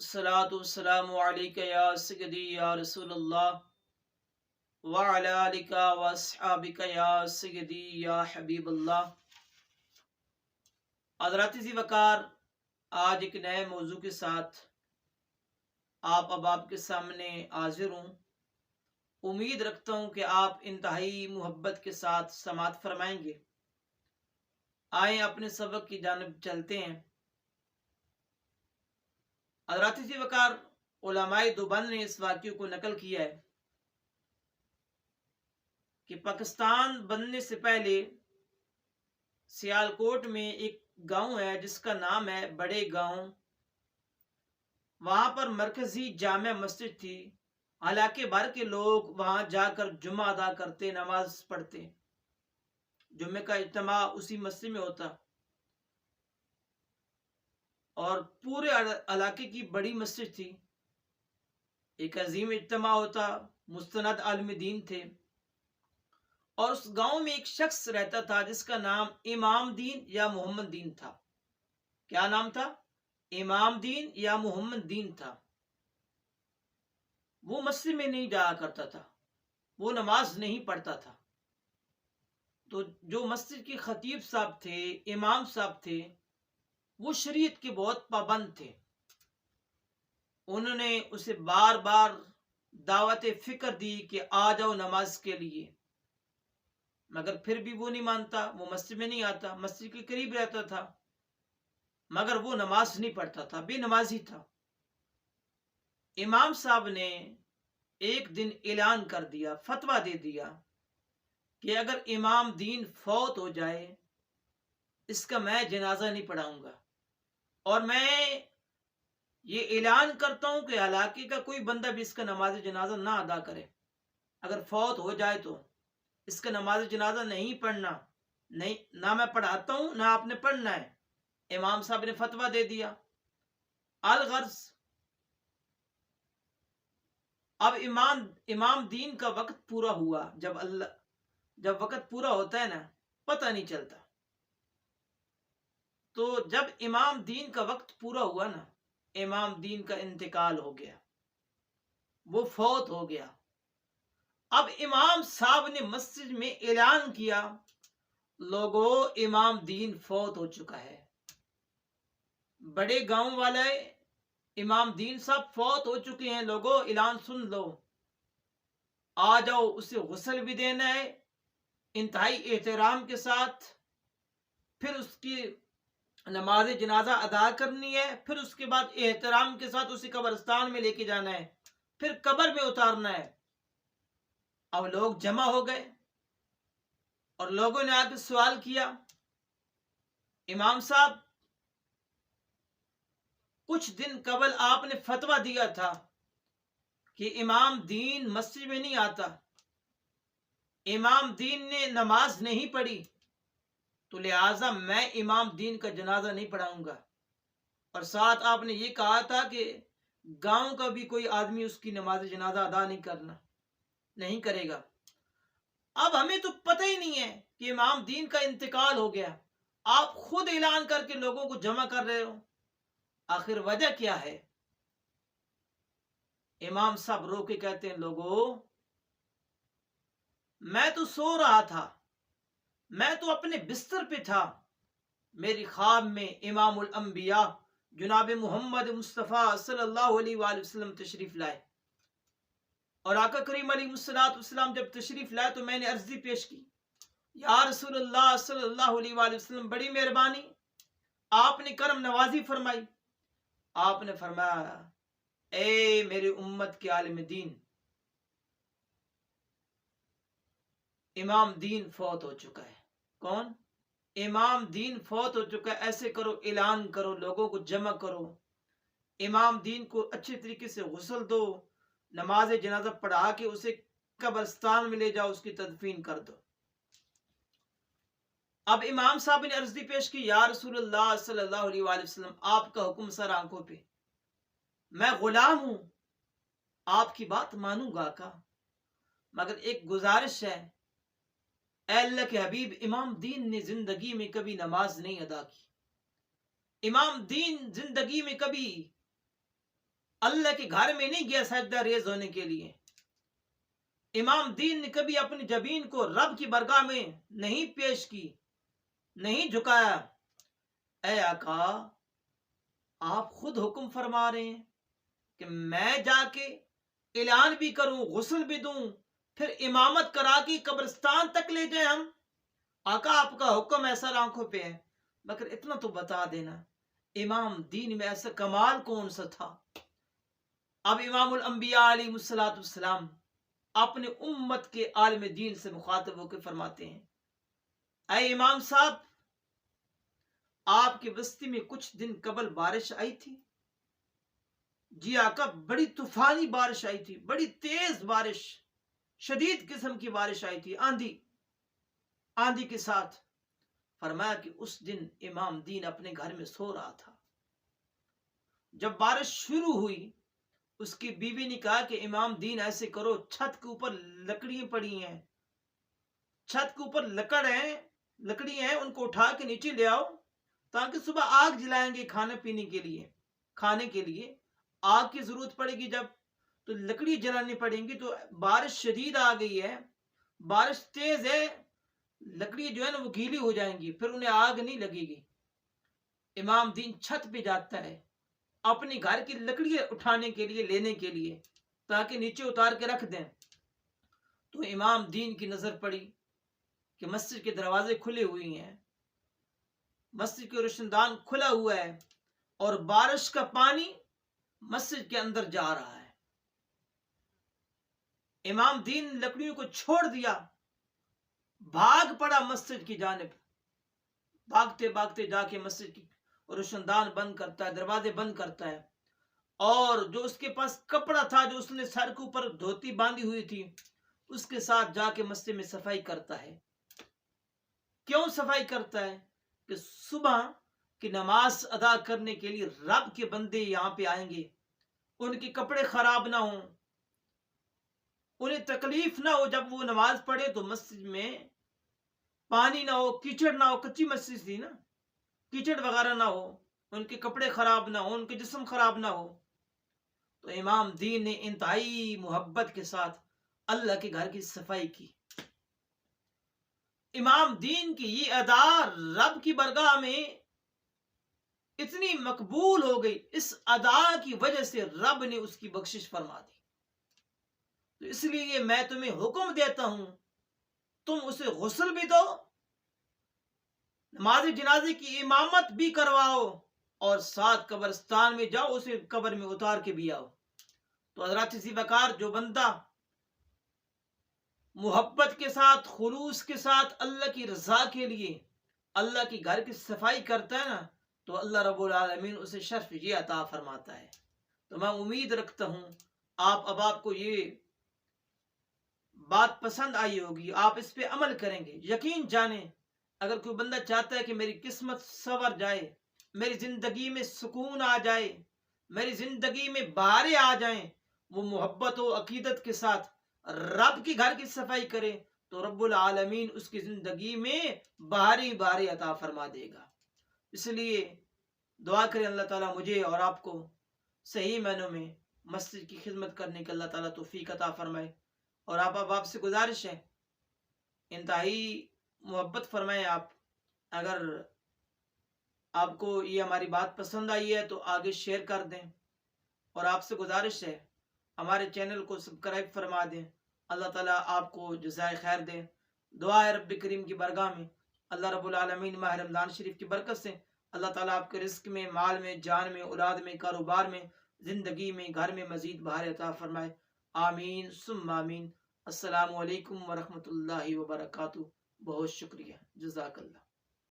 सलातु वस्सलामु अलैका या सय्यदी या रसूल अल्लाह व अला आलिका व अस्हाबिका या सय्यदी या हबीब अल्लाह। हज़रात ज़ी वक़ार, आज एक नए मौजू के साथ अब आपके सामने हाजिर हूँ। उम्मीद रखता हूँ कि आप इंतहाई मोहब्बत के साथ समाअत फरमाएंगे। आए अपने सबक की जानिब चलते हैं। हज़रात ज़ी वक़ार, उलमाए देवबंद ने इस वाक़ये को नकल किया है कि पाकिस्तान बनने से पहले सियालकोट में एक गांव है जिसका नाम है बड़े गांव। वहां पर मरकजी जामे मस्जिद थी। इलाके भर के लोग वहां जाकर जुम्मा अदा करते, नमाज पढ़ते। जुम्मे का इज्तिमा उसी मस्जिद में होता और पूरे इलाके की बड़ी मस्जिद थी। एक अजीम इज्तिमा होता, मुस्तनद आलिम दीन थे। और उस गांव में एक शख्स रहता था जिसका नाम इमाम दीन या मोहम्मद दीन था। क्या नाम था? इमाम दीन या मोहम्मद दीन था। वो मस्जिद में नहीं जाया करता था, वो नमाज नहीं पढ़ता था। तो जो मस्जिद के खतीब साहब थे, इमाम साहब थे, वो शरीयत के बहुत पाबंद थे। उन्होंने उसे बार बार दावत फिक्र दी कि आ जाओ नमाज के लिए, मगर फिर भी वो नहीं मानता। वो मस्जिद में नहीं आता, मस्जिद के करीब रहता था, मगर वो नमाज नहीं पढ़ता था, बेनमाजी था। इमाम साहब ने एक दिन ऐलान कर दिया, फतवा दे दिया कि अगर इमाम दीन फौत हो जाए, इसका मैं जनाजा नहीं पढ़ाऊंगा। और मैं ये ऐलान करता हूं कि इलाके का कोई बंदा भी इसका नमाज जनाजा ना अदा करे। अगर फौत हो जाए तो इसका नमाज जनाजा नहीं पढ़ना, नहीं, ना मैं पढ़ाता हूं ना आपने पढ़ना है। इमाम साहब ने फतवा दे दिया। अलगर्ज अब इमाम दीन का वक्त पूरा हुआ। जब वक्त पूरा होता है ना, पता नहीं चलता। तो जब इमाम दीन का वक्त पूरा हुआ ना, इमाम दीन का इंतकाल हो गया, वो फौत हो गया। अब इमाम साहब ने मस्जिद में ऐलान किया, लोगों, इमाम दीन फौत हो चुका है। बड़े गांव वाले, इमाम दीन साहब फौत हो चुके हैं, लोगों ऐलान सुन लो, आ जाओ। उसे गुस्ल भी देना है इंतहाई एहतराम के साथ, फिर उसकी नमाज जनाजा अदा करनी है, फिर उसके बाद एहतराम के साथ उसे कब्रिस्तान में लेके जाना है, फिर कब्र में उतारना है। अब लोग जमा हो गए और लोगों ने आकर सवाल किया, इमाम साहब, कुछ दिन कबल आपने फतवा दिया था कि इमाम दीन मस्जिद में नहीं आता, इमाम दीन ने नमाज नहीं पढ़ी, तो लिहाजा मैं इमाम दीन का जनाजा नहीं पढ़ाऊंगा। और साथ आपने ये कहा था कि गांव का भी कोई आदमी उसकी नमाज जनाजा अदा नहीं करेगा। अब हमें तो पता ही नहीं है कि इमाम दीन का इंतकाल हो गया, आप खुद ऐलान करके लोगों को जमा कर रहे हो, आखिर वजह क्या है? इमाम साहब रो के कहते हैं, लोगों, मैं तो सो रहा था, मैं तो अपने बिस्तर पे था। मेरी ख्वाब में इमामुल अंबिया जनाब मोहम्मद मुस्तफ़ा सल्लल्लाहु अलैहि वसल्लम तशरीफ लाए। और आका करीम अलैहिस्सलाम जब तशरीफ लाए तो मैंने अर्जी पेश की, या रसूलुल्लाह सल्लल्लाहु अलैहि वसल्लम, बड़ी मेहरबानी, आपने करम नवाजी फरमाई। आपने फरमाया, ए मेरी उम्मत के आलिम दीन, इमाम दीन फौत हो चुका है। कौन? इमाम दीन फौत हो चुका है। ऐसे करो, ऐलान करो, लोगों को जमा करो, इमाम दीन को अच्छे तरीके से गुस्ल दो, नमाज जनाजा पढ़ा के उसे कब्रिस्तान में ले जाओ, उसकी तदफीन कर दो। अब इमाम साहब ने अर्जी पेश की, या रसूलुल्लाह सल्लल्लाहु अलैहि वसल्लम, आपका हुक्म सर आंखों पे, मैं गुलाम हूं, आपकी बात मानूंगा का, मगर एक गुजारिश है, अल्लाह के हबीब, इमाम दीन ने जिंदगी में कभी नमाज नहीं अदा की, इमाम दीन जिंदगी में कभी اللہ کے گھر میں نہیں گیا سجدہ ریز ہونے کے لیے. امام دین نے کبھی اپنی جبین کو رب کی برگاہ میں نہیں پیش کی, نہیں جھکایا. اے آقا, آپ خود حکم فرما رہے ہیں کہ میں جا کے اعلان بھی کروں, غسل بھی دوں, پھر امامت کرا کے قبرستان تک لے جائیں ہم. آقا آپ کا حکم ہے, سر آنکھوں پہ ہے, مگر اتنا تو بتا دینا امام دین میں ایسا کمال کون سا تھا. اب امام الانبیاء علیہ الصلوۃ والسلام اپنے امت کے عالم دین سے مخاطب ہو کے فرماتے ہیں, اے امام صاحب, آپ کی بستی میں کچھ دن قبل بارش آئی تھی؟ جی آقا, بڑی طوفانی بارش آئی تھی, بڑی تیز بارش, شدید قسم کی بارش آئی تھی, آندھی کے ساتھ. فرمایا کہ اس دن امام دین اپنے گھر میں سو رہا تھا. جب بارش شروع ہوئی, اس کی بیوی نے کہا کہ امام دین ایسے کرو, چھت کے اوپر لکڑیاں پڑی ہیں, چھت کے اوپر لکڑی ہیں, ان کو اٹھا کے نیچے لے آؤ تاکہ صبح آگ جلائیں گے کھانے پینے کے لیے, کھانے کے لیے آگ کی ضرورت پڑے گی جب, تو لکڑی جلانی پڑیں گی. تو بارش شدید آ گئی ہے, بارش تیز ہے, لکڑی جو ہے نا وہ گیلی ہو جائیں گی, پھر انہیں آگ نہیں لگے گی. امام دین چھت پہ جاتا ہے اپنی گھر کی لکڑی اٹھانے کے لیے, لینے کے لیے, تاکہ نیچے اتار کے رکھ دیں. تو امام دین کی نظر پڑی کہ مسجد کے دروازے کھلے ہوئے ہیں, مسجد کے روشن دان کھلا ہوا ہے, اور بارش کا پانی مسجد کے اندر جا رہا ہے. امام دین نے لکڑیوں کو چھوڑ دیا, بھاگ پڑا مسجد کی جانب, بھاگتے بھاگتے جا کے مسجد کی روشن دان بند کرتا ہے, دروازے بند کرتا ہے, اور جو اس کے پاس کپڑا تھا, جو اس نے سر کے اوپر دھوتی باندھی ہوئی تھی, اس کے ساتھ جا کے مسجد میں صفائی کرتا ہے. کیوں صفائی کرتا ہے؟ کہ صبح کی نماز ادا کرنے کے لیے رب کے بندے یہاں پہ آئیں گے, ان کے کپڑے خراب نہ ہوں, انہیں تکلیف نہ ہو جب وہ نماز پڑھے تو مسجد میں پانی نہ ہو, کیچڑ نہ ہو, کچی مسجد تھی نا, کیچڑ وغیرہ نہ ہو, ان کے کپڑے خراب نہ ہو, ان کے جسم خراب نہ ہو. تو امام دین نے انتہائی محبت کے ساتھ اللہ کے گھر کی صفائی کی. امام دین کی یہ ادا رب کی برگاہ میں اتنی مقبول ہو گئی, اس ادا کی وجہ سے رب نے اس کی بخشش فرما دی. تو اس لیے میں تمہیں حکم دیتا ہوں, تم اسے غسل بھی دو, نماز جنازے کی امامت بھی کرواؤ, اور ساتھ قبرستان میں جاؤ, اسے قبر میں اتار کے بھی آؤ. تو حضرات اسی وقار جو بندہ محبت کے ساتھ, خلوص کے ساتھ اللہ کی رضا کے لیے اللہ کی گھر کی صفائی کرتا ہے نا, تو اللہ رب العالمین اسے شرف یہ عطا فرماتا ہے. تو میں امید رکھتا ہوں آپ کو یہ بات پسند آئی ہوگی, آپ اس پہ عمل کریں گے. یقین جانیں, اگر کوئی بندہ چاہتا ہے کہ میری قسمت سنور جائے, میری زندگی میں سکون آ جائے, میری زندگی میں بہاریں آ جائیں, وہ محبت و عقیدت کے ساتھ رب کی گھر کی صفائی کرے, تو رب العالمین اس کی زندگی میں بہاریں عطا فرما دے گا. اس لیے دعا کریں اللہ تعالیٰ مجھے اور آپ کو صحیح معنوں میں مسجد کی خدمت کرنے کے اللہ تعالیٰ توفیق عطا فرمائے. اور آپ سے گزارش ہے, انتہائی محبت فرمائیں. آپ اگر آپ کو یہ ہماری بات پسند آئی ہے تو آگے شیئر کر دیں, اور آپ سے گزارش ہے ہمارے چینل کو سبسکرائب فرما دیں. اللہ تعالیٰ آپ کو جزائے خیر دے. دعا ہے رب کریم کی برگاہ میں اللہ رب العالمین ماہ رمضان شریف کی برکت سے اللہ تعالیٰ آپ کے رزق میں, مال میں, جان میں, اولاد میں, کاروبار میں, زندگی میں, گھر میں مزید بہار عطا فرمائے. آمین ثم آمین. السلام علیکم ورحمۃ اللہ وبرکاتہ. بہت شکریہ, جزاک اللہ.